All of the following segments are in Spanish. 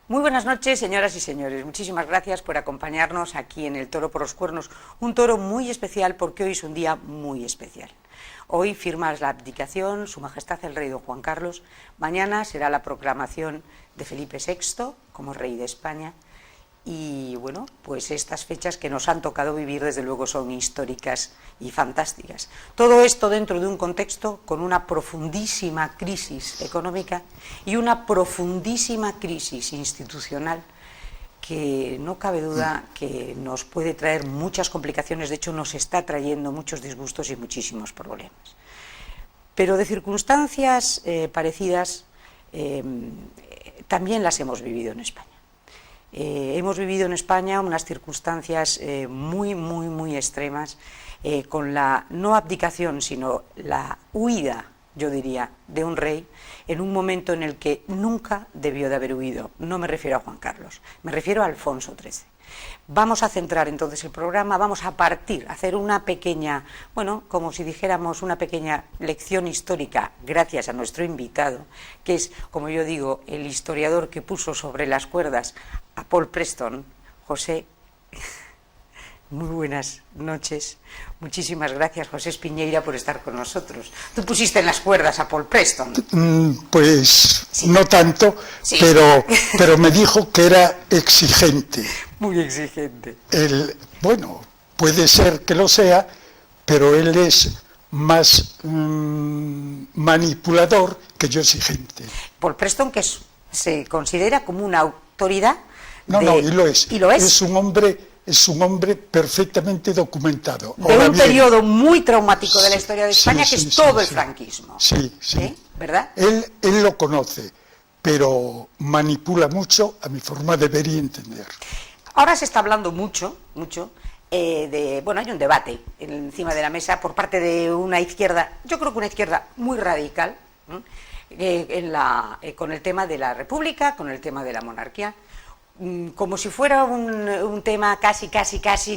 Muy buenas noches, señoras y señores. Muchísimas gracias por acompañarnos aquí en el Toro por los Cuernos. Un toro muy especial porque hoy es un día muy especial. Hoy firma la abdicación Su Majestad el Rey Don Juan Carlos. Mañana será la proclamación de Felipe VI como Rey de España. Y bueno, pues estas fechas que nos han tocado vivir desde luego son históricas y fantásticas. Todo esto dentro de un contexto con una profundísima crisis económica y una profundísima crisis institucional que no cabe duda que nos puede traer muchas complicaciones, de hecho nos está trayendo muchos disgustos y muchísimos problemas. Pero de circunstancias parecidas también las hemos vivido en España. Hemos vivido en España unas circunstancias muy extremas, con la no abdicación, sino la huida, yo diría, de un rey en un momento en el que nunca debió de haber huido. No me refiero a Juan Carlos, me refiero a Alfonso XIII. Vamos a centrar entonces el programa, vamos a partir, a hacer una pequeña, bueno, como si dijéramos una pequeña lección histórica, gracias a nuestro invitado, que es, como yo digo, el historiador que puso sobre las cuerdas a Paul Preston. José, muy buenas noches. Muchísimas gracias, José Espiñeira, por estar con nosotros. Tú pusiste en las cuerdas a Paul Preston. Pues sí. No tanto, sí. pero me dijo que era exigente. Muy exigente. Bueno, puede ser que lo sea, pero él es más manipulador que yo exigente. Paul Preston, que se considera como una autoridad. Y lo es. Y lo es. Es un hombre perfectamente documentado. De un periodo muy traumático de la historia de España, que es todo el franquismo. Sí. ¿Verdad? Él lo conoce, pero manipula mucho a mi forma de ver y entender. Ahora se está hablando mucho, bueno, hay un debate encima de la mesa por parte de una izquierda, yo creo que una izquierda muy radical, con el tema de la República, con el tema de la monarquía, como si fuera un tema casi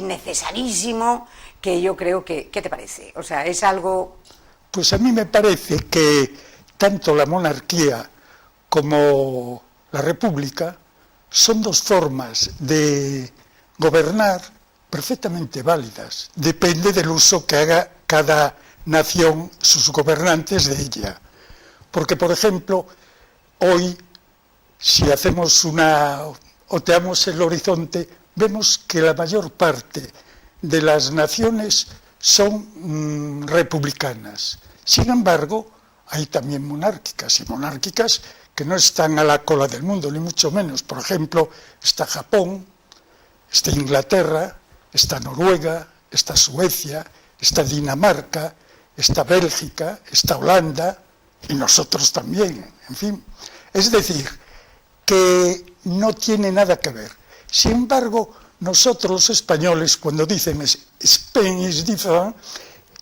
necesarísimo, que yo creo que, ¿qué te parece? O sea, es algo... Pues a mí me parece que tanto la monarquía como la República son dos formas de gobernar perfectamente válidas. Depende del uso que haga cada nación, sus gobernantes, de ella. Porque, por ejemplo, hoy, si hacemos oteamos el horizonte, vemos que la mayor parte de las naciones son republicanas. Sin embargo, hay también monárquicas, y monárquicas que no están a la cola del mundo, ni mucho menos. Por ejemplo, está Japón, está Inglaterra, está Noruega, está Suecia, está Dinamarca, está Bélgica, está Holanda, y nosotros también, en fin. Es decir, que no tiene nada que ver. Sin embargo, nosotros los españoles, cuando dicen Spain is different,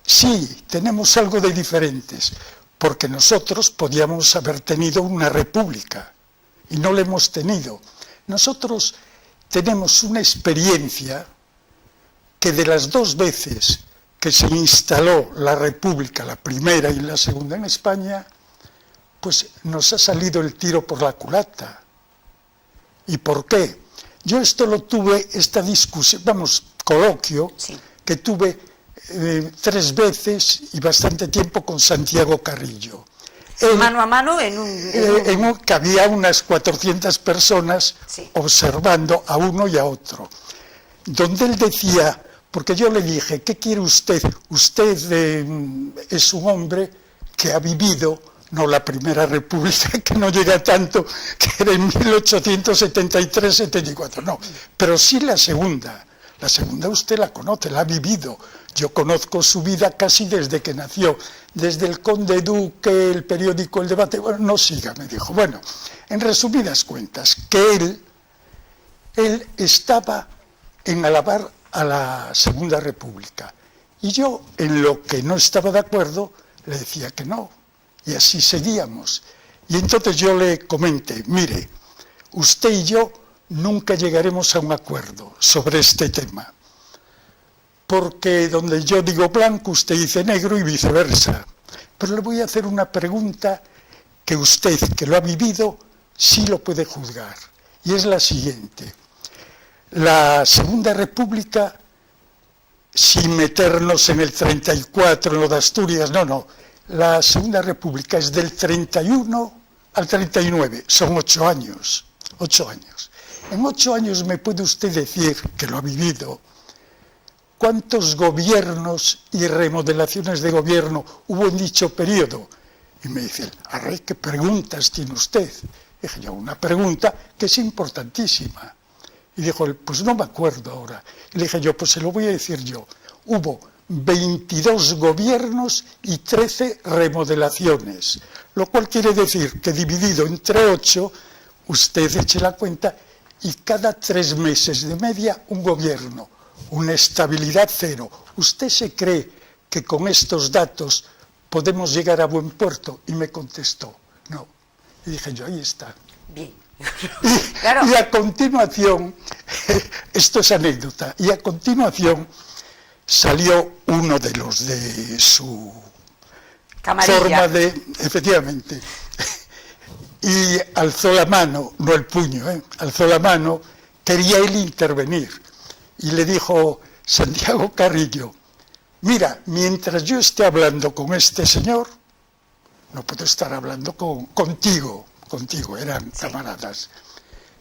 sí, tenemos algo de diferentes, porque nosotros podíamos haber tenido una república y no la hemos tenido. Nosotros tenemos una experiencia que de las dos veces que se instaló la república, la primera y la segunda en España, pues nos ha salido el tiro por la culata. ¿Y por qué? Yo esta discusión, coloquio, sí, que tuve 3 veces y bastante tiempo con Santiago Carrillo. Mano a mano que había unas 400 personas, sí, observando a uno y a otro. Donde él decía, porque yo le dije, ¿qué quiere usted? Usted es un hombre que ha vivido, no la Primera República, que no llega tanto, que era en 1873-74, no, pero sí la segunda. La segunda usted la conoce, la ha vivido. Yo conozco su vida casi desde que nació, desde el Conde Duque, el periódico El Debate. Bueno, no siga, me dijo. Bueno, en resumidas cuentas, que él estaba en alabar a la Segunda República. Y yo, en lo que no estaba de acuerdo, le decía que no. Y así seguíamos. Y entonces yo le comenté, mire, usted y yo nunca llegaremos a un acuerdo sobre este tema, porque donde yo digo blanco, usted dice negro y viceversa. Pero le voy a hacer una pregunta que usted, que lo ha vivido, sí lo puede juzgar. y es la siguiente. La Segunda República, sin meternos en el 34, en lo de Asturias, no. La Segunda República es del 31 al 39, son 8 años. 8 años. En 8 años me puede usted decir, que lo ha vivido, ¿cuántos gobiernos y remodelaciones de gobierno hubo en dicho periodo? Y me dice, arre, ¿qué preguntas tiene usted? Dije yo, una pregunta que es importantísima. Y dijo él, pues no me acuerdo ahora. Y le dije yo, pues se lo voy a decir yo. Hubo 22 gobiernos y 13 remodelaciones, lo cual quiere decir que dividido entre 8, usted eche la cuenta, y cada 3 meses de media un gobierno, una estabilidad cero. ¿Usted se cree que con estos datos podemos llegar a buen puerto? Y me contestó, no. Y dije yo, ahí está. Bien. Claro. Y a continuación, esto es anécdota, y a continuación salió uno de los de su Camarilla. forma de, efectivamente, y alzó la mano, no el puño, alzó la mano, quería él intervenir, y le dijo, Santiago Carrillo, mira, mientras yo esté hablando con este señor, no puedo estar hablando contigo, eran camaradas,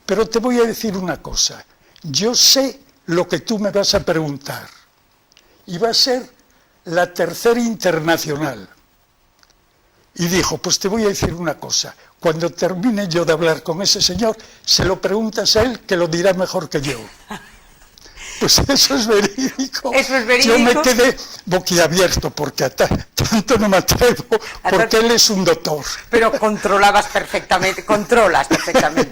pero te voy a decir una cosa, yo sé lo que tú me vas a preguntar, y va a ser la tercera internacional. Y dijo, pues te voy a decir una cosa, cuando termine yo de hablar con ese señor, se lo preguntas a él, que lo dirá mejor que yo. Pues eso es verídico. Eso es verídico. Yo me quedé boquiabierto, porque tanto no me atrevo, porque él es un doctor. Pero controlas perfectamente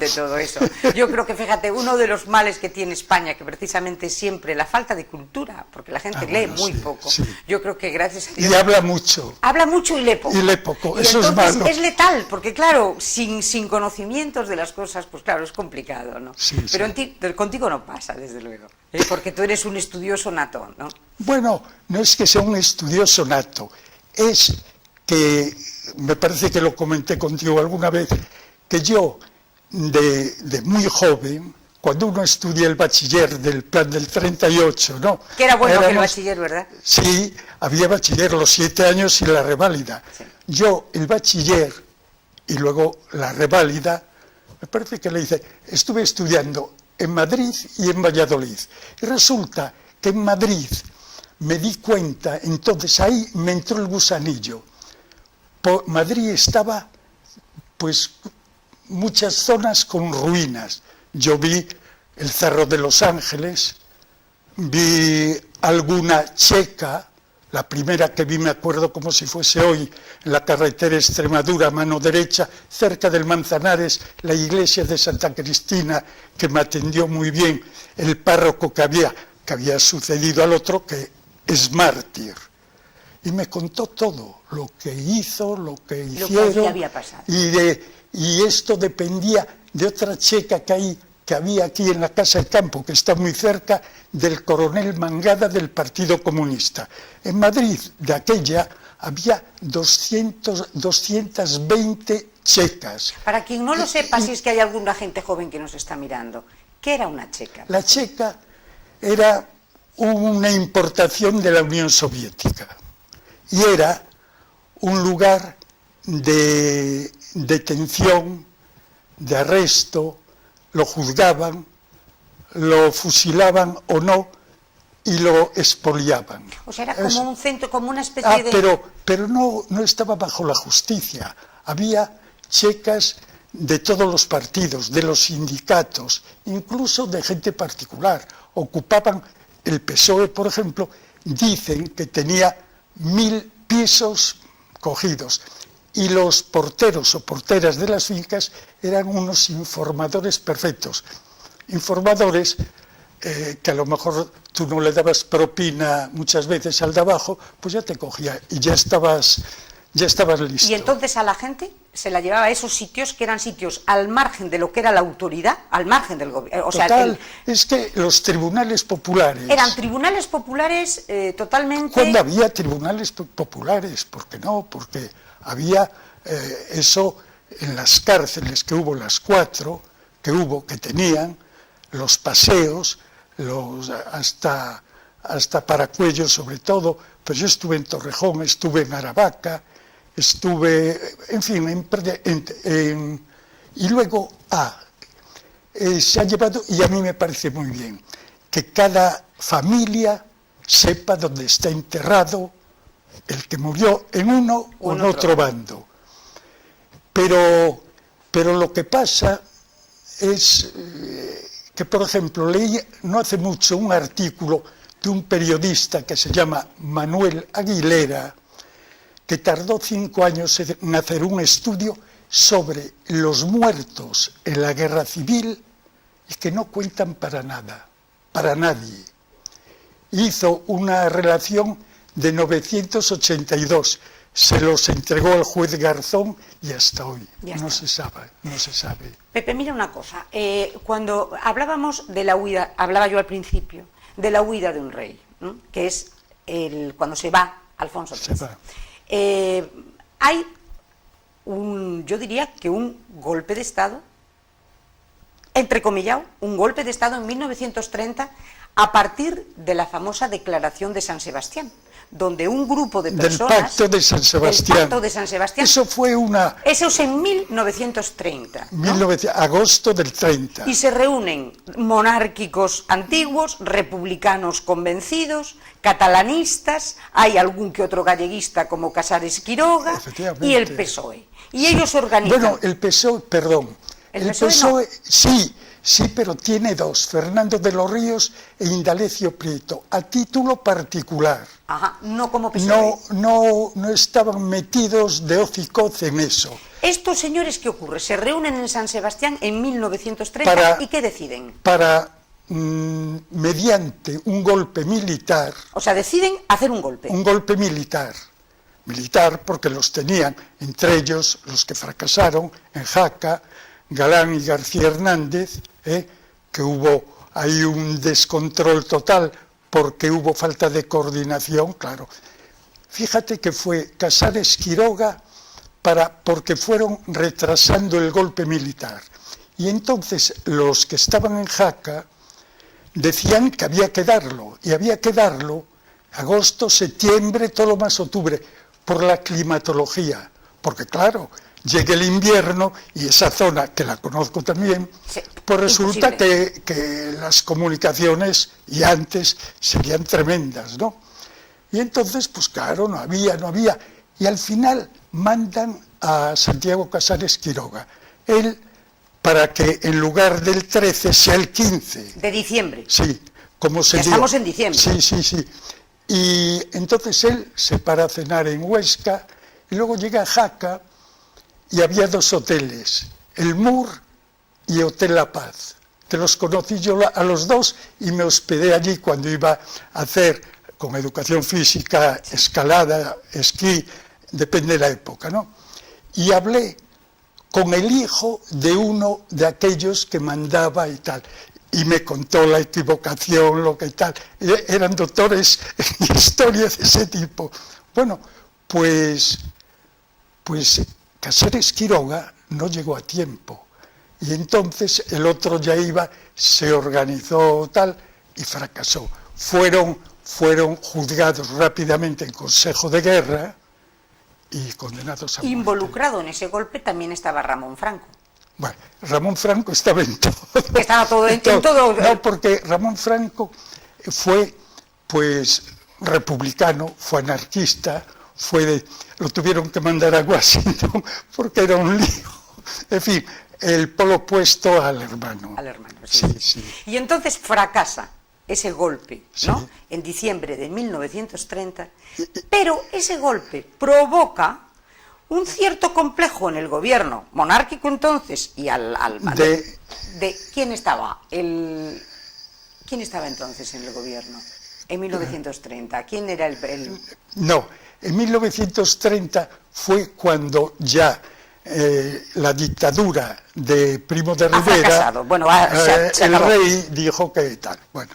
todo eso. Yo creo que, fíjate, uno de los males que tiene España, que precisamente es siempre la falta de cultura, porque la gente lee muy poco. Sí. Yo creo que gracias a Dios... Y habla mucho. Habla mucho y lee poco. Y lee poco, y eso es malo. Es letal, porque claro, sin conocimientos de las cosas, pues claro, es complicado, ¿no? Sí, pero sí. Contigo no pasa, desde luego. Porque tú eres un estudioso nato, ¿no? Bueno, no es que sea un estudioso nato, es que, me parece que lo comenté contigo alguna vez, que yo, de muy joven, cuando uno estudia el bachiller del plan del 38, ¿no? Que era bueno que el bachiller, ¿verdad? Sí, había bachiller los 7 años y la reválida. Sí. Yo, el bachiller y luego la reválida, me parece que le hice, estuve estudiando en Madrid y en Valladolid. Y resulta que en Madrid me di cuenta, entonces ahí me entró el gusanillo. Madrid estaba, pues, muchas zonas con ruinas. Yo vi el Cerro de los Ángeles, vi alguna checa, la primera que vi me acuerdo como si fuese hoy, en la carretera Extremadura, mano derecha, cerca del Manzanares, la iglesia de Santa Cristina, que me atendió muy bien, el párroco que había sucedido al otro, que es mártir. Y me contó todo, lo que hizo, lo que hicieron, que había pasado. Y esto dependía de otra checa que había aquí en la Casa del Campo, que está muy cerca, del coronel Mangada del Partido Comunista. En Madrid, de aquella, había 220 checas. Para quien no lo sepa, si es que hay alguna gente joven que nos está mirando, ¿qué era una checa? La checa era una importación de la Unión Soviética y era un lugar de detención, de arresto, lo juzgaban, lo fusilaban o no, y lo expoliaban. O sea, era como un centro, como una especie de... Pero no estaba bajo la justicia. Había checas de todos los partidos, de los sindicatos, incluso de gente particular. Ocupaban el PSOE, por ejemplo, dicen que tenía 1000 pisos cogidos. Y los porteros o porteras de las fincas eran unos informadores perfectos. Informadores que a lo mejor tú no le dabas propina muchas veces al de abajo, pues ya te cogía y ya estabas listo. Y entonces a la gente se la llevaba a esos sitios que eran sitios al margen de lo que era la autoridad, al margen del gobierno. O sea, es que los tribunales populares... Eran tribunales populares totalmente... Cuando había tribunales populares, ¿por qué no? Porque había eso en las cárceles, que hubo las 4, que hubo, que tenían, los paseos, hasta Paracuello sobre todo, pero yo estuve en Torrejón, estuve en Aravaca, estuve, en fin, y luego se ha llevado, y a mí me parece muy bien, que cada familia sepa dónde está enterrado el que murió en uno o en otro bando. Pero lo que pasa es que, por ejemplo, leí no hace mucho un artículo de un periodista que se llama Manuel Aguilera, que tardó 5 años en hacer un estudio sobre los muertos en la guerra civil y que no cuentan para nada, para nadie. Hizo una relación de 982, se los entregó al juez Garzón y hasta hoy no se sabe. Pepe, mira una cosa, cuando hablábamos de la huida, hablaba yo al principio, de la huida de un rey, ¿no? Que es cuando se va Alfonso XIII. Hay yo diría que un golpe de Estado, entrecomillado, un golpe de Estado en 1930 a partir de la famosa Declaración de San Sebastián, donde un grupo de personas... Del Pacto de San Sebastián. Del Pacto de San Sebastián. Eso fue Eso es en 1930. ¿no? Agosto del 30. Y se reúnen monárquicos antiguos, republicanos convencidos, catalanistas, hay algún que otro galleguista como Casares Quiroga y el PSOE. Y ellos organizan... Bueno, el PSOE, perdón. El PSOE no. Sí, pero tiene dos, Fernando de los Ríos e Indalecio Prieto, a título particular. Ajá, no como PSOE. No estaban metidos de hocicoz en eso. ¿Estos señores qué ocurre? Se reúnen en San Sebastián en 1930 ¿y qué deciden? Mediante un golpe militar... O sea, deciden hacer un golpe. Un golpe militar. Militar porque los tenían, entre ellos los que fracasaron en Jaca, Galán y García Hernández, que hubo ahí un descontrol total porque hubo falta de coordinación, claro. Fíjate que fue Casares Quiroga porque fueron retrasando el golpe militar. Y entonces los que estaban en Jaca decían que había que darlo, y había que darlo agosto, septiembre, todo lo más octubre, por la climatología, porque claro, llega el invierno y esa zona, que la conozco también, sí, pues resulta que las comunicaciones, y antes, serían tremendas, ¿no? Y entonces, pues claro, no había, y al final mandan a Santiago Casares Quiroga, él, para que en lugar del 13 sea el 15. De diciembre. Sí, como se ya dio. Estamos en diciembre. Sí. Y entonces él se para a cenar en Huesca, y luego llega a Jaca, y había 2 hoteles, el Mur y Hotel La Paz, que los conocí yo a los 2 y me hospedé allí cuando iba a hacer con educación física, escalada, esquí, depende de la época, ¿no? Y hablé con el hijo de uno de aquellos que mandaba y tal, y me contó la equivocación, lo que tal, eran doctores en historia de ese tipo. Bueno, pues Casares Quiroga no llegó a tiempo y entonces el otro ya se organizó tal y fracasó. Fueron juzgados rápidamente en Consejo de Guerra y condenados a muerte. Involucrado en ese golpe también estaba Ramón Franco. Bueno, Ramón Franco estaba en todo. Estaba todo en todo. No, porque Ramón Franco fue republicano, fue anarquista, lo tuvieron que mandar a Washington porque era un lío. En fin, el polo opuesto al hermano. Al hermano, sí. Y entonces fracasa ese golpe, ¿no? Sí. En diciembre de 1930, pero ese golpe provoca un cierto complejo en el gobierno monárquico entonces y de ¿quién estaba? ¿Quién estaba entonces en el gobierno? En 1930, ¿quién era el...? No, en 1930 fue cuando ya la dictadura de Primo de Rivera, bueno, el rey dijo que tal, bueno,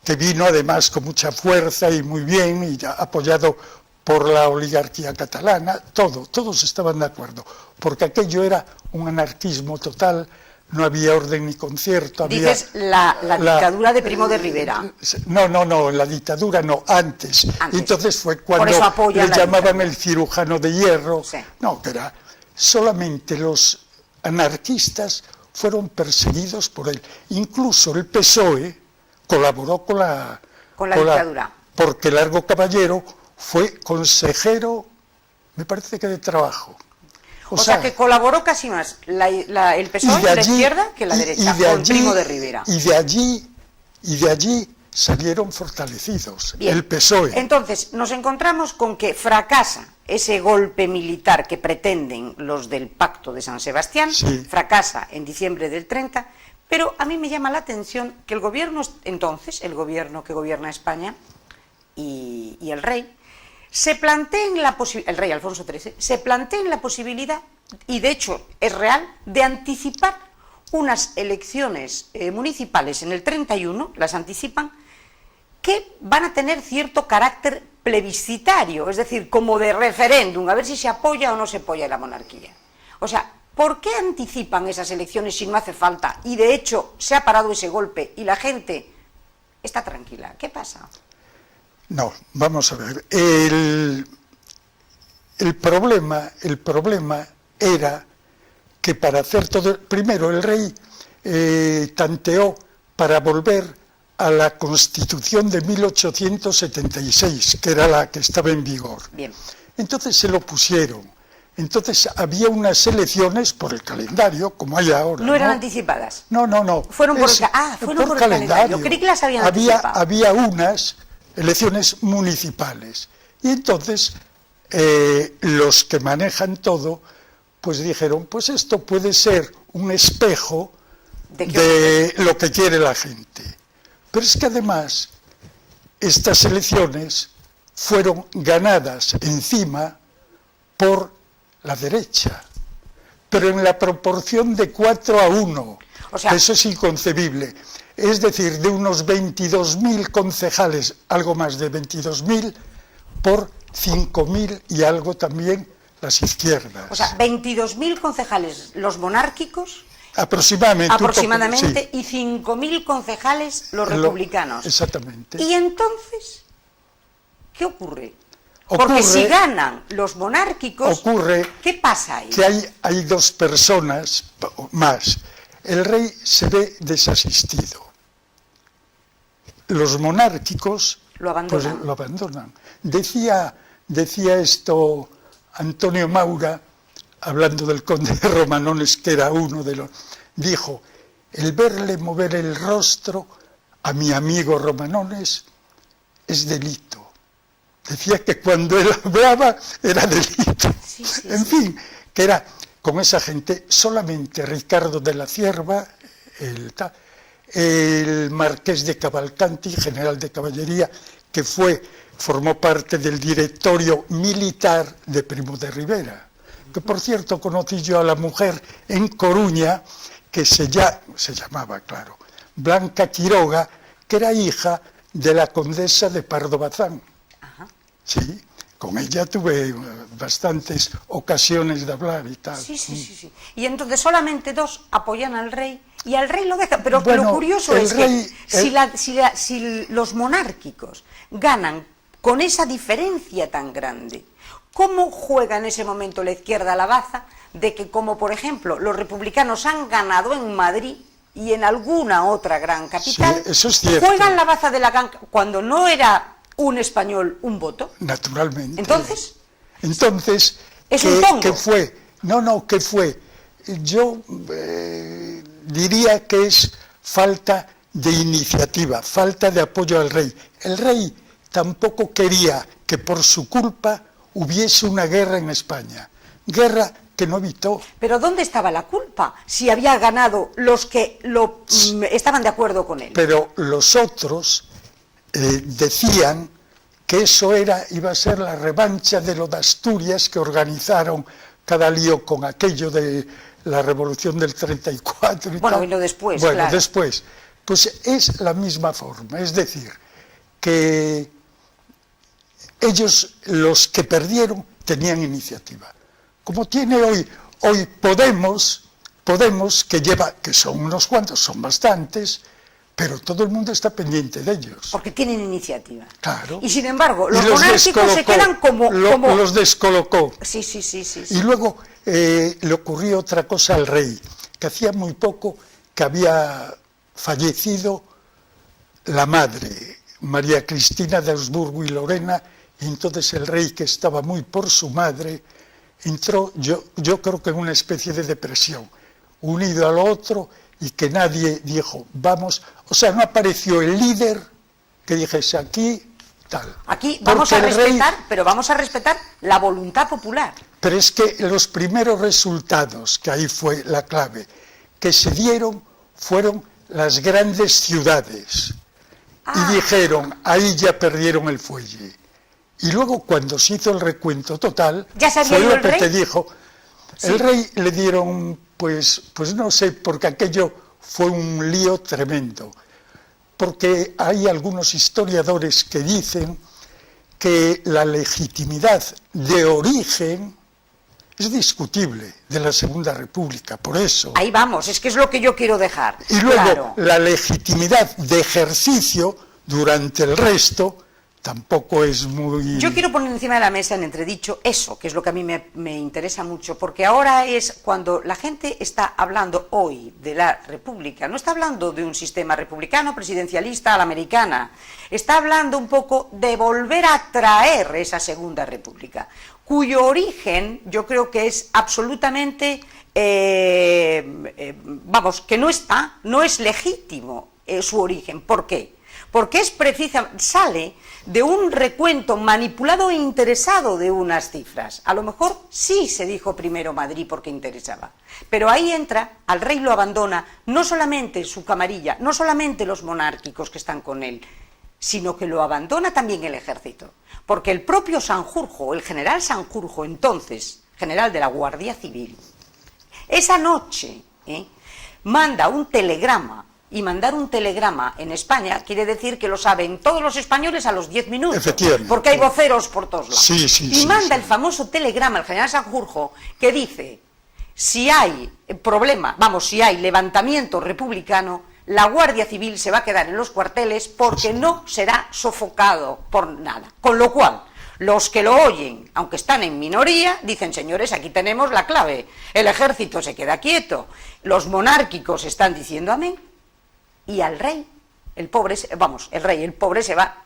que vino además con mucha fuerza y muy bien, y ya apoyado por la oligarquía catalana, todos estaban de acuerdo, porque aquello era un anarquismo total, no había orden ni concierto. Dices la dictadura de Primo de Rivera. No, la dictadura no, antes. Entonces fue cuando le llamaban el cirujano de hierro. Sí. No, que era solamente los anarquistas fueron perseguidos por él. Incluso el PSOE colaboró con la dictadura. Porque Largo Caballero fue consejero, me parece que de trabajo. O sea, que colaboró casi más el PSOE de la izquierda que la derecha, con Primo de Rivera. Y de allí salieron fortalecidos. Bien. El PSOE. Entonces, nos encontramos con que fracasa ese golpe militar que pretenden los del Pacto de San Sebastián, sí. Fracasa en diciembre del 30, pero a mí me llama la atención que el gobierno, entonces, el gobierno que gobierna España y el rey, se planteen el rey Alfonso XIII, se planteen la posibilidad, y de hecho es real, de anticipar unas elecciones municipales en el 31, las anticipan, que van a tener cierto carácter plebiscitario, es decir, como de referéndum, a ver si se apoya o no se apoya la monarquía. O sea, ¿por qué anticipan esas elecciones si no hace falta? Y de hecho se ha parado ese golpe y la gente está tranquila. ¿Qué pasa? No, vamos a ver. El problema era que para hacer todo... Primero, el rey tanteó para volver a la Constitución de 1876, que era la que estaba en vigor. Bien. Entonces se lo pusieron. Entonces había unas elecciones por el calendario, como hay ahora. ¿No eran anticipadas? No. Fueron por el calendario. Creí que las habían anticipado. Había unas elecciones municipales. Y entonces los que manejan todo, pues dijeron, pues esto puede ser un espejo de lo que quiere la gente. Pero es que además estas elecciones fueron ganadas encima por la derecha, pero en la proporción de 4-1. O sea, eso es inconcebible. Es decir, de unos 22.000 concejales, algo más de 22.000, por 5.000 y algo también las izquierdas. O sea, 22.000 concejales los monárquicos... Aproximadamente, sí. Y 5.000 concejales los republicanos. Exactamente. Y entonces, ¿qué ocurre? Porque si ganan los monárquicos, ¿qué pasa ahí? Que hay dos personas más. El rey se ve desasistido. Los monárquicos lo abandonan. Decía esto Antonio Maura, hablando del conde de Romanones, que era uno de los... Dijo, el verle mover el rostro a mi amigo Romanones es delito. Decía que cuando él hablaba era delito. Sí, en fin, que era con esa gente solamente Ricardo de la Cierva, el marqués de Cavalcanti, general de caballería, que formó parte del directorio militar de Primo de Rivera. Que por cierto conocí yo a la mujer en Coruña, que se llamaba, claro, Blanca Quiroga, que era hija de la condesa de Pardo Bazán. Ajá. Sí, con ella tuve bastantes ocasiones de hablar y tal. Sí. Y entonces solamente dos apoyan al rey y al rey lo dejan. Pero lo curioso es que si los monárquicos ganan con esa diferencia tan grande, ¿cómo juega en ese momento la izquierda a la baza de que, como por ejemplo, los republicanos han ganado en Madrid y en alguna otra gran capital, sí, eso es cierto, juegan la baza de la ganca cuando no era un español un voto? Naturalmente. Entonces ¿es un tongo? ¿Qué fue? ¿Qué fue? Yo diría que es falta de iniciativa, falta de apoyo al rey. El rey tampoco quería que por su culpa hubiese una guerra en España, guerra que no evitó. Pero ¿dónde estaba la culpa? Si había ganado los que estaban de acuerdo con él. Pero los otros decían que eso iba a ser la revancha de lo de Asturias, que organizaron cada lío con aquello de la revolución del 34 y bueno, tal. Y lo después, bueno, claro. Después. Pues es la misma forma, es decir, que ellos, los que perdieron, tenían iniciativa. Como tiene hoy Podemos, Podemos, que son unos cuantos, son bastantes, pero todo el mundo está pendiente de ellos. Porque tienen iniciativa. Claro. Y sin embargo, los monárquicos se quedan como... Los descolocó. Sí. Y luego le ocurrió otra cosa al rey, que hacía muy poco que había fallecido la madre, María Cristina de Habsburgo y Lorena, y entonces el rey, que estaba muy por su madre, entró, yo creo que en una especie de depresión, unido al otro, y que nadie dijo, vamos, o sea, no apareció el líder que dijese aquí, tal. Aquí vamos a respetar, pero vamos a respetar la voluntad popular. Pero es que los primeros resultados, que ahí fue la clave, que se dieron fueron las grandes ciudades. Y dijeron, ahí ya perdieron el fuelle. Y luego cuando se hizo el recuento total, ¿Ya sabía fue yo lo que te dijo. Sí. El rey le dieron, pues no sé, porque aquello fue un lío tremendo. Porque hay algunos historiadores que dicen que la legitimidad de origen es discutible de la Segunda República, por eso. Ahí vamos, es que es lo que yo quiero dejar. Y luego claro, la legitimidad de ejercicio durante el resto tampoco es muy... Yo quiero poner encima de la mesa en entredicho eso, que es lo que a mí me interesa mucho, porque ahora es cuando la gente está hablando hoy de la República, no está hablando de un sistema republicano presidencialista a la americana, está hablando un poco de volver a traer esa Segunda República, cuyo origen yo creo que es absolutamente, vamos, que no es legítimo su origen. ¿Por qué? Porque sale de un recuento manipulado e interesado de unas cifras. A lo mejor sí se dijo primero Madrid porque interesaba, pero ahí entra, al rey lo abandona, no solamente su camarilla, no solamente los monárquicos que están con él, sino que lo abandona también el ejército, porque el propio Sanjurjo, el general Sanjurjo, entonces general de la Guardia Civil, esa noche manda un telegrama. Y mandar un telegrama en España quiere decir que lo saben todos los españoles a los 10 minutos, porque hay voceros por todos lados. Y manda el famoso telegrama al general Sanjurjo que dice, si hay si hay levantamiento republicano, la Guardia Civil se va a quedar en los cuarteles porque no será sofocado por nada. Con lo cual, los que lo oyen, aunque están en minoría, dicen, señores, aquí tenemos la clave. El ejército se queda quieto, los monárquicos están diciendo amén, y al rey, el pobre se va.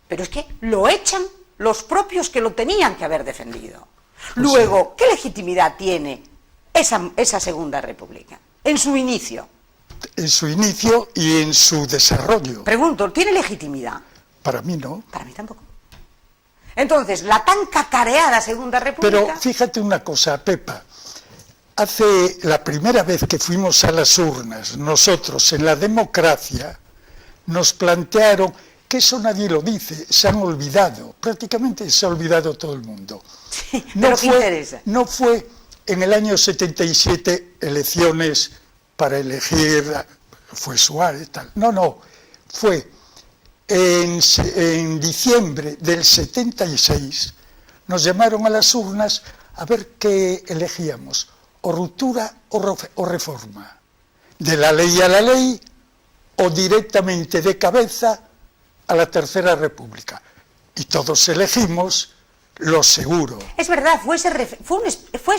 Pero es que lo echan los propios que lo tenían que haber defendido. Luego, ¿qué legitimidad tiene esa Segunda República? En su inicio. En su inicio y en su desarrollo. Pregunto, ¿tiene legitimidad? Para mí no. Para mí tampoco. Entonces, la tan cacareada Segunda República... Pero fíjate una cosa, Pepa. Hace la primera vez que fuimos a las urnas, nosotros en la democracia, nos plantearon, que eso nadie lo dice, se han olvidado, prácticamente se ha olvidado todo el mundo. Sí, pero ¿qué interesa? No fue en el año 77 elecciones para elegir, fue Suárez, tal. No, fue en diciembre del 76, nos llamaron a las urnas a ver qué elegíamos. O ruptura o reforma, de la ley a la ley o directamente de cabeza a la Tercera República. Y todos elegimos lo seguro. Es verdad, fue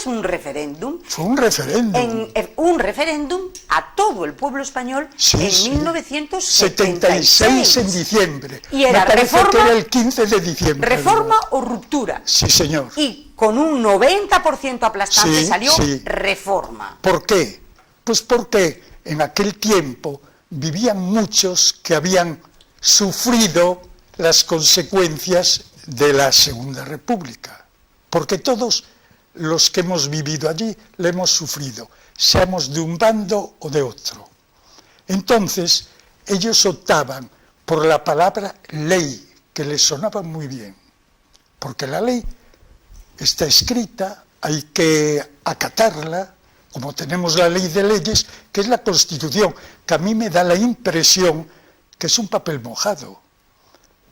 un referéndum. Fue un referéndum. Un referéndum a todo el pueblo español en 1976. En diciembre. Y era reforma, que era el 15 de diciembre. ¿Reforma o ruptura? Sí, señor. Y con un 90% aplastante salió reforma. ¿Por qué? Pues porque en aquel tiempo vivían muchos que habían sufrido las consecuencias de la Segunda República, porque todos los que hemos vivido allí le hemos sufrido, seamos de un bando o de otro. Entonces, ellos optaban por la palabra ley, que les sonaba muy bien, porque la ley está escrita, hay que acatarla, como tenemos la ley de leyes, que es la Constitución, que a mí me da la impresión que es un papel mojado,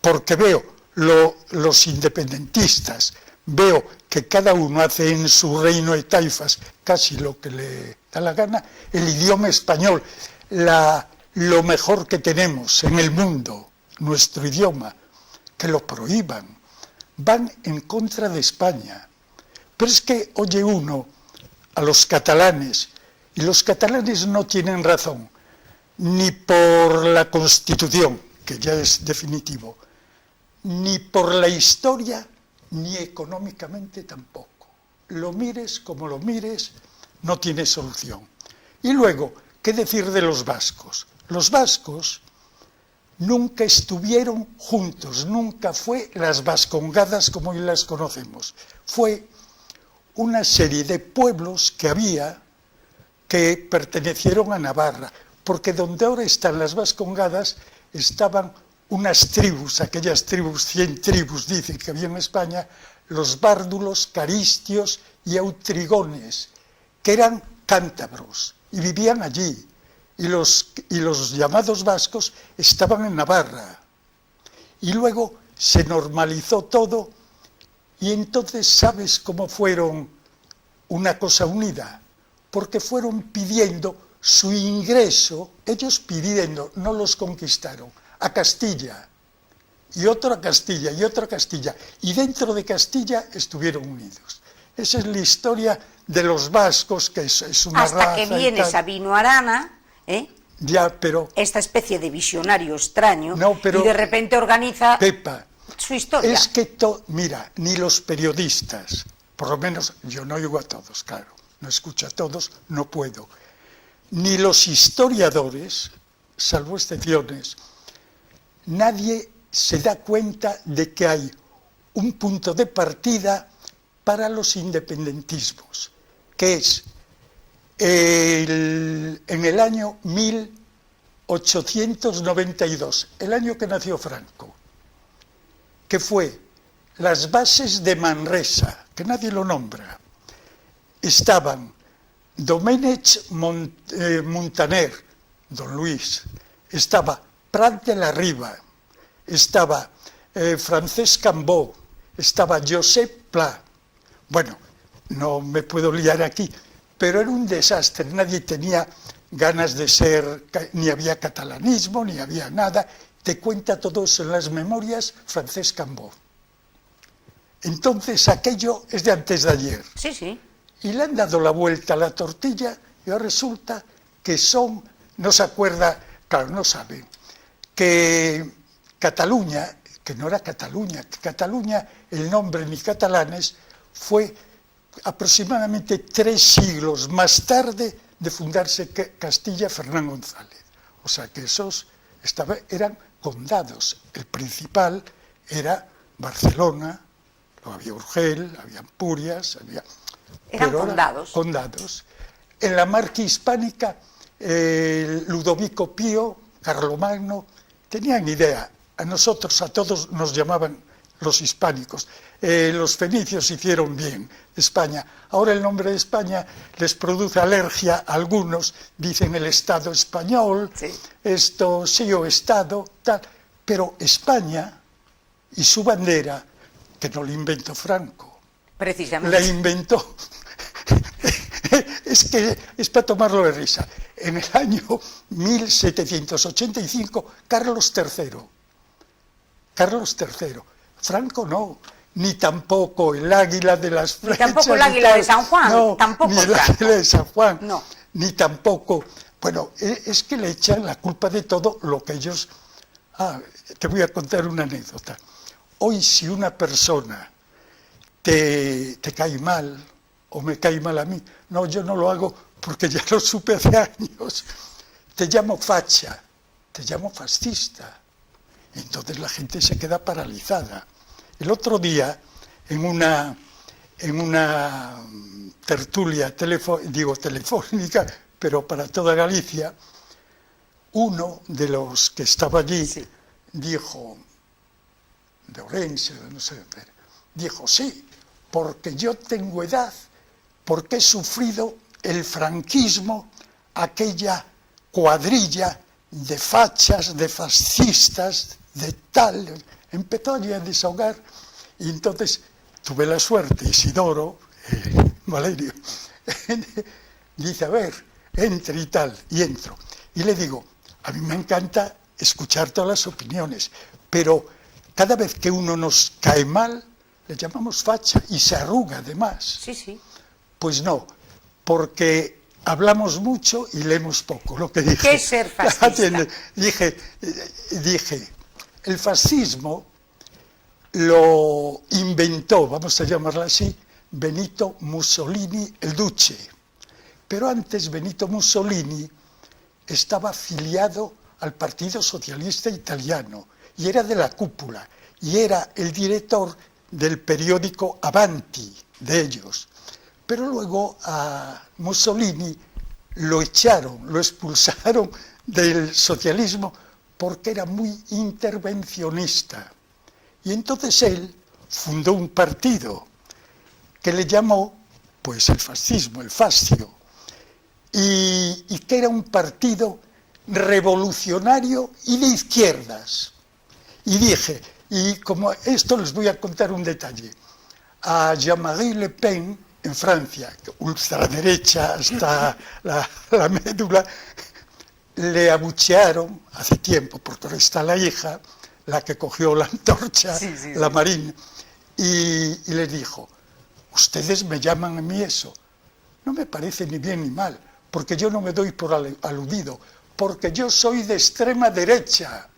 porque veo los independentistas, veo que cada uno hace en su reino de taifas casi lo que le da la gana, el idioma español, lo mejor que tenemos en el mundo, nuestro idioma, que lo prohíban, van en contra de España. Pero es que oye uno a los catalanes, y los catalanes no tienen razón, ni por la Constitución, que ya es definitivo, ni por la historia, ni económicamente tampoco. Lo mires como lo mires, no tiene solución. Y luego, ¿qué decir de los vascos? Los vascos nunca estuvieron juntos, nunca fue las vascongadas como hoy las conocemos. Fue una serie de pueblos que había que pertenecieron a Navarra, porque donde ahora están las vascongadas estaban unas tribus, aquellas tribus, 100 tribus dicen que había en España, los bárdulos, caristios y autrigones, que eran cántabros y vivían allí. Y los llamados vascos estaban en Navarra. Y luego se normalizó todo y entonces ¿sabes cómo fueron una cosa unida? Porque fueron pidiendo su ingreso, ellos pidiendo, no los conquistaron, a Castilla, y otro a Castilla, y otro a Castilla, y dentro de Castilla estuvieron unidos. Esa es la historia de los vascos, que es una raza. Hasta que viene Sabino Arana, ya, pero, esta especie de visionario extraño, no, pero, y de repente organiza Pepa, su historia. Es que, mira, ni los periodistas, por lo menos yo no oigo a todos, claro, no escucho a todos, no puedo, ni los historiadores, salvo excepciones, nadie se da cuenta de que hay un punto de partida para los independentismos, que es en el año 1892, el año que nació Franco, que fue las bases de Manresa, que nadie lo nombra, estaban Domènech Montaner, don Luis, estaba Prat de la Riba, estaba Francesc Cambó, estaba Josep Pla. Bueno, no me puedo liar aquí, pero era un desastre, nadie tenía ganas de ser, ni había catalanismo, ni había nada. Te cuenta todo eso en las memorias Francesc Cambó. Entonces aquello es de antes de ayer. Sí, sí. Y le han dado la vuelta a la tortilla y ahora resulta que son, no se acuerda, claro, no saben, que Cataluña, que no era Cataluña, que Cataluña, el nombre ni catalanes, fue aproximadamente 3 siglos más tarde de fundarse Castilla Fernán González. O sea que esos eran condados. El principal era Barcelona, luego había Urgel, había Ampurias, eran condados. Condados. En la marca hispánica, Ludovico Pío, Carlomagno, tenían idea. A nosotros, a todos nos llamaban los hispánicos. Los fenicios hicieron bien España. Ahora el nombre de España les produce alergia a algunos. Dicen el Estado español, sí. Esto sí o Estado, tal. Pero España y su bandera, que no la inventó Franco. Precisamente. La inventó. Es que es para tomarlo de risa. En el año 1785, Carlos III. Carlos III. Franco no, ni tampoco el águila de las flechas. Ni tampoco el águila de San Juan. No, tampoco ni el águila de San Juan. No. Ni tampoco. Bueno, es que le echan la culpa de todo lo que ellos... te voy a contar una anécdota. Hoy si una persona te cae mal, o me cae mal a mí, no, yo no lo hago porque ya lo supe hace años, te llamo facha, te llamo fascista. Entonces la gente se queda paralizada. El otro día, en una tertulia telefónica, pero para toda Galicia, uno de los que estaba allí dijo, de Orense, no sé, dijo, sí, porque yo tengo edad, porque he sufrido el franquismo, aquella cuadrilla de fachas, de fascistas, de tal. Empezó allí a desahogar y entonces tuve la suerte, Isidoro, Valerio, dice, a ver, entre y tal, y entro. Y le digo, a mí me encanta escuchar todas las opiniones, pero cada vez que uno nos cae mal, le llamamos facha y se arruga además. Sí, sí. Pues no, porque hablamos mucho y leemos poco, lo que dije. ¿Qué es ser fascista? Dije, el fascismo lo inventó, vamos a llamarlo así, Benito Mussolini el Duce. Pero antes Benito Mussolini estaba afiliado al Partido Socialista Italiano y era de la cúpula y era el director del periódico Avanti de ellos. Pero luego a Mussolini lo echaron, lo expulsaron del socialismo porque era muy intervencionista. Y entonces él fundó un partido que le llamó, pues, el fascismo, el fascio, y que era un partido revolucionario y de izquierdas. Y dije, y como esto les voy a contar un detalle, a Jean-Marie Le Pen, en Francia, ultraderecha hasta la médula, le abuchearon hace tiempo, porque ahora está la hija, la que cogió la antorcha, la Marine, y les dijo, ustedes me llaman a mí eso. No me parece ni bien ni mal, porque yo no me doy por aludido, porque yo soy de extrema derecha.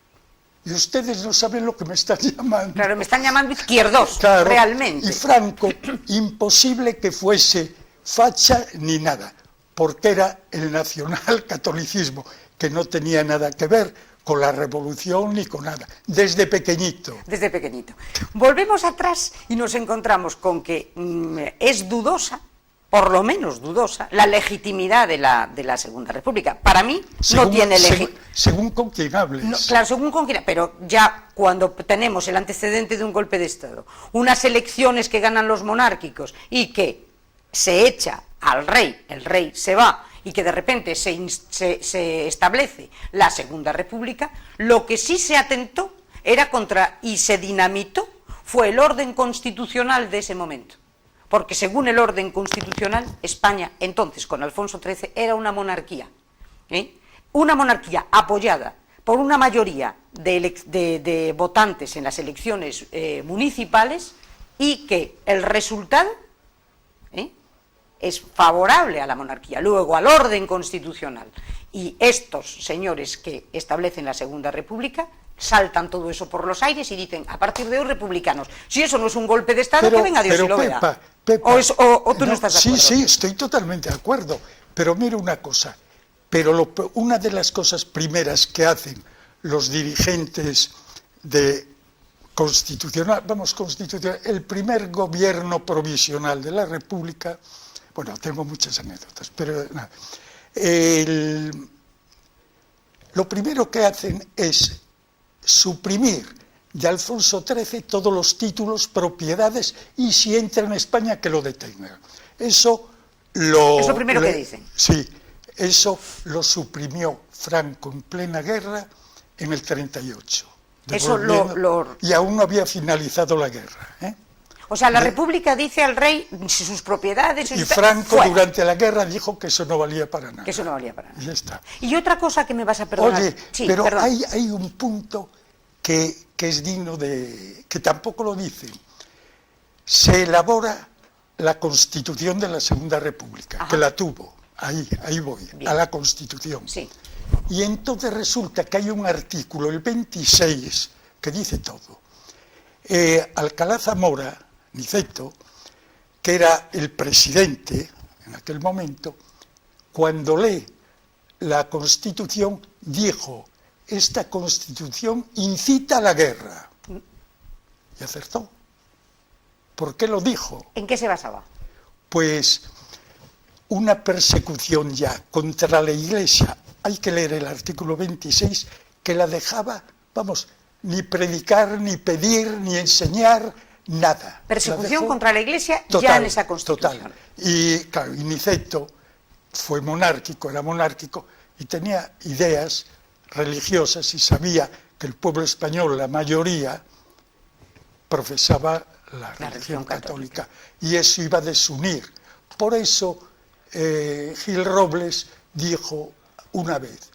Y ustedes no saben lo que me están llamando. Claro, me están llamando izquierdos, claro, realmente. Y Franco, imposible que fuese facha ni nada, porque era el nacionalcatolicismo, que no tenía nada que ver con la revolución ni con nada, desde pequeñito. Desde pequeñito. Volvemos atrás y nos encontramos con que es dudosa, por lo menos dudosa, la legitimidad de la Segunda República. Para mí no tiene legitimidad. Según con quien hables. No, claro, según con quien, pero ya cuando tenemos el antecedente de un golpe de Estado, unas elecciones que ganan los monárquicos y que se echa al rey, el rey se va, y que de repente se establece la Segunda República, lo que sí se atentó era contra, y se dinamitó, fue el orden constitucional de ese momento. Porque según el orden constitucional, España, entonces, con Alfonso XIII, era una monarquía. Una monarquía apoyada por una mayoría de votantes en las elecciones municipales y que el resultado es favorable a la monarquía, luego al orden constitucional. Y estos señores que establecen la Segunda República saltan todo eso por los aires y dicen, a partir de hoy, republicanos. Si eso no es un golpe de Estado, que venga Dios y lo vea. Pepa, o tú no estás de acuerdo. Sí, estoy totalmente de acuerdo. Pero mira una cosa, una de las cosas primeras que hacen los dirigentes de constitucional, el primer gobierno provisional de la República, bueno, tengo muchas anécdotas, pero nada. Lo primero que hacen es suprimir de Alfonso XIII todos los títulos, propiedades, y si entra en España que lo detengan. Es lo primero que dicen. Sí, eso lo suprimió Franco en plena guerra en el 38. Y aún no había finalizado la guerra. O sea, la República dice al rey sus propiedades... Y Franco durante la guerra dijo que eso no valía para nada. Que eso no valía para nada. Y ya está. Y otra cosa que me vas a perdonar... Oye, sí, pero hay un punto que es digno de... que tampoco lo dicen. Se elabora la Constitución de la Segunda República, ajá, que la tuvo. Ahí voy, bien, a la Constitución. Sí. Y entonces resulta que hay un artículo, el 26, que dice todo. Alcalá Zamora, Niceto, que era el presidente en aquel momento, cuando lee la Constitución, dijo, esta Constitución incita a la guerra. Y acertó. ¿Por qué lo dijo? ¿En qué se basaba? Pues una persecución ya contra la Iglesia. Hay que leer el artículo 26, que la dejaba, ni predicar, ni pedir, ni enseñar, nada. Persecución contra la Iglesia total, ya en esa Constitución. Total. Y claro, Niceto fue monárquico, era monárquico, y tenía ideas religiosas y sabía que el pueblo español, la mayoría, profesaba la religión católica. Y eso iba a desunir. Por eso Gil Robles dijo una vez: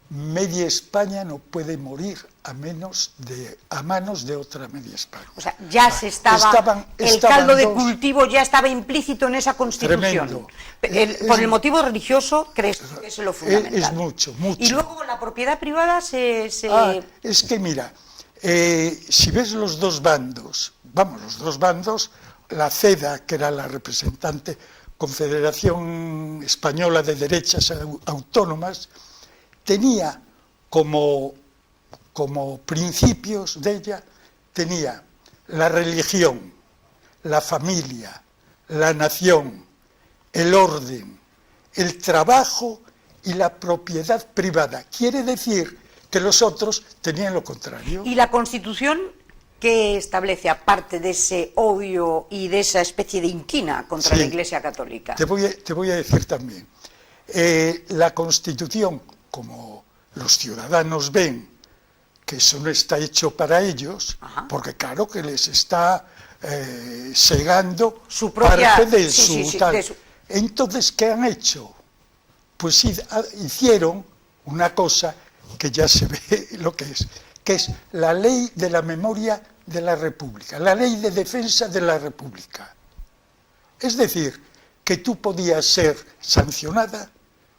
media España no puede morir a manos de otra media España. O sea, ya se el caldo de cultivo ya estaba implícito en esa Constitución. Tremendo. Por el motivo religioso, ¿crees que es lo fundamental? Es mucho, mucho. Y luego la propiedad privada es que mira, si ves los dos bandos, la CEDA, que era la representante, Confederación Española de Derechas Autónomas, tenía como principios de ella, tenía la religión, la familia, la nación, el orden, el trabajo y la propiedad privada. Quiere decir que los otros tenían lo contrario. ¿Y la Constitución qué establece, aparte de ese odio y de esa especie de inquina contra la Iglesia Católica? Te voy a decir también. La Constitución, como los ciudadanos ven que eso no está hecho para ellos, ajá, porque claro que les está segando su propia, parte de su... Entonces, ¿qué han hecho? Pues hicieron una cosa que ya se ve lo que es la ley de la memoria de la República, la ley de defensa de la República. Es decir, que tú podías ser sancionada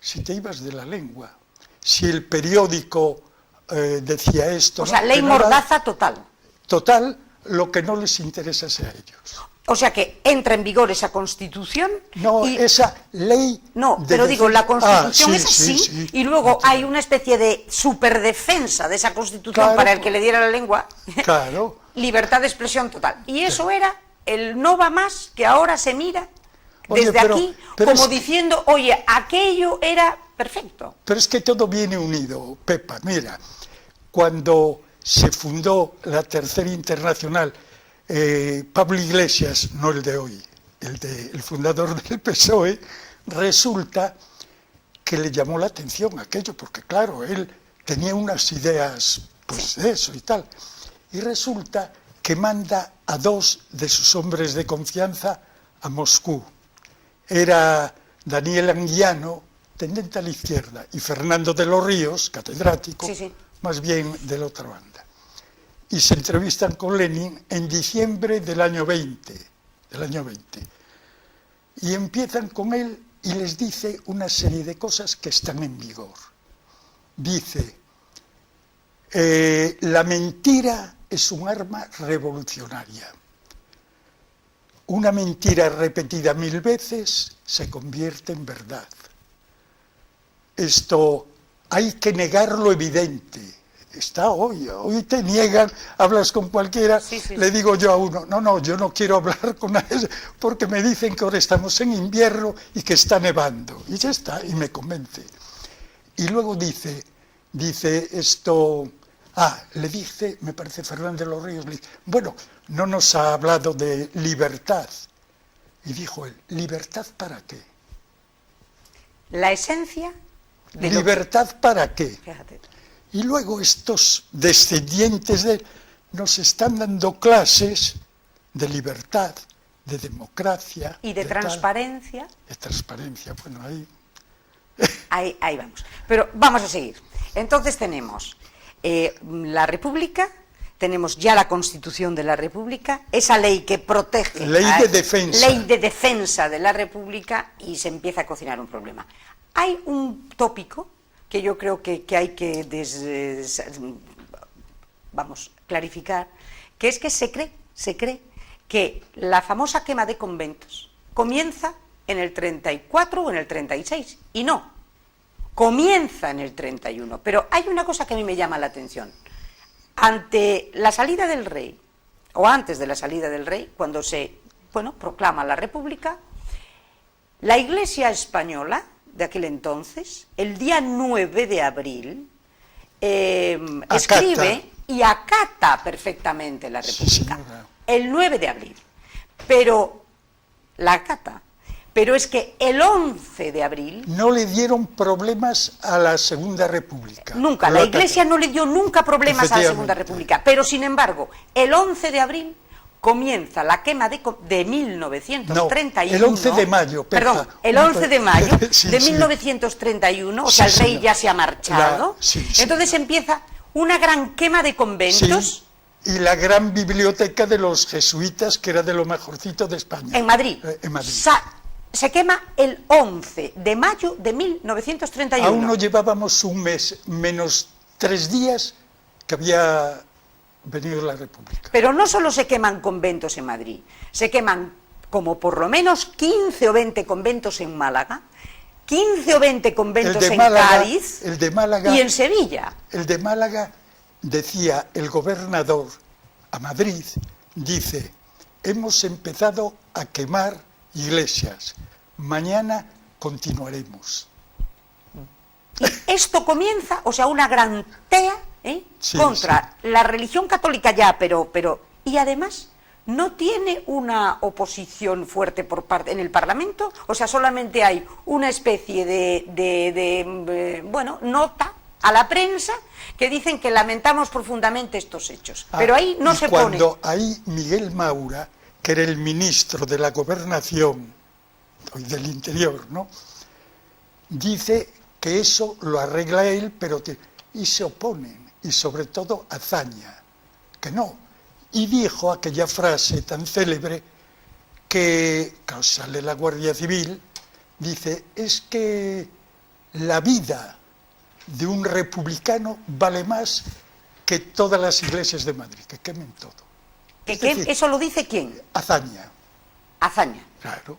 si te ibas de la lengua, si el periódico decía esto. O sea, ley mordaza total. Total, lo que no les interesa a ellos. O sea que entra en vigor esa Constitución. No, esa ley. No, pero digo, la Constitución es así, y luego hay una especie de superdefensa de esa Constitución, claro, para el que le diera la lengua. Claro. Libertad de expresión total. Y eso era el no va más que ahora se mira desde aquí, como diciendo, oye, aquello era perfecto. Pero es que todo viene unido, Pepa. Mira, cuando se fundó la Tercera Internacional, Pablo Iglesias, no el de hoy, el fundador del PSOE, resulta que le llamó la atención aquello, porque claro, él tenía unas ideas, pues de eso y tal, y resulta que manda a dos de sus hombres de confianza a Moscú. Era Daniel Anguiano, tendente a la izquierda, y Fernando de los Ríos, catedrático, más bien de la otra banda. Y se entrevistan con Lenin en diciembre del año 20. Y empiezan con él y les dice una serie de cosas que están en vigor. Dice, la mentira es un arma revolucionaria. Una mentira repetida 1000 veces se convierte en verdad. Esto hay que negar lo evidente. Está hoy te niegan, hablas con cualquiera, le digo yo a uno, no, yo no quiero hablar con nadie, porque me dicen que ahora estamos en invierno y que está nevando, y ya está, y me convence. Y luego dice esto, le dice, me parece Fernando de los Ríos, le dice, bueno, no nos ha hablado de libertad, y dijo él, ¿libertad para qué? La esencia de ¿libertad para qué? Fíjate. Y luego estos descendientes de él nos están dando clases de libertad, de democracia. Y de transparencia. De transparencia, bueno, ahí... Ahí vamos. Pero vamos a seguir. Entonces tenemos la República, tenemos ya la Constitución de la República, esa ley que protege... Ley de defensa. Ley de defensa de la República, y se empieza a cocinar un problema. Hay un tópico que yo creo que hay que clarificar, que es que se cree que la famosa quema de conventos comienza en el 34 o en el 36, y no, comienza en el 31, pero hay una cosa que a mí me llama la atención. Ante la salida del rey, o antes de la salida del rey, cuando se proclama la República, la Iglesia española de aquel entonces, el día 9 de abril, escribe y acata perfectamente la República. El 9 de abril. Pero la acata. Pero es que el 11 de abril... No le dieron problemas a la Segunda República. Nunca, la Iglesia no le dio nunca problemas a la Segunda República. Pero, sin embargo, el 11 de abril comienza la quema de 1931. No, el 11 de mayo. Perdón, el 11 de mayo sí, de sí. 1931, o sea, Sí, el rey señor. ya se ha marchado. Sí, sí. Entonces empieza una gran quema de conventos. Sí, y la gran biblioteca de los jesuitas, que era de lo mejorcito de España. En Madrid. En Madrid. Se quema el 11 de mayo de 1931. Aún no llevábamos un mes, menos 3 días que había venido la República. Pero no solo se queman conventos en Madrid, se queman como por lo menos 15 o 20 conventos en Málaga, 15 o 20 conventos en Cádiz el de Málaga, y en Sevilla. El de Málaga, decía el gobernador a Madrid, dice, hemos empezado a quemar iglesias, mañana continuaremos. Y esto comienza, o sea, una gran tea Sí, contra la religión católica ya, pero y además no tiene una oposición fuerte por parte en el Parlamento, o sea, solamente hay una especie de nota a la prensa que dicen que lamentamos profundamente estos hechos, pero ahí no se pone. Cuando ahí Miguel Maura, que era el ministro de la Gobernación y del Interior, ¿no?, dice que eso lo arregla él, y se oponen, y sobre todo Azaña, que no. Y dijo aquella frase tan célebre que, cuando sale la Guardia Civil, dice, es que la vida de un republicano vale más que todas las iglesias de Madrid, que quemen todo. ¿Eso lo dice quién? Azaña. Azaña. Claro.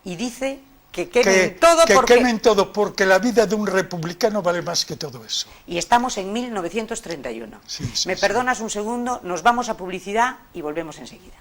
Y dice que quemen todo porque... Que quemen todo, porque la vida de un republicano vale más que todo eso. Y estamos en 1931. Sí, ¿Me perdonas un segundo? Nos vamos a publicidad y volvemos enseguida.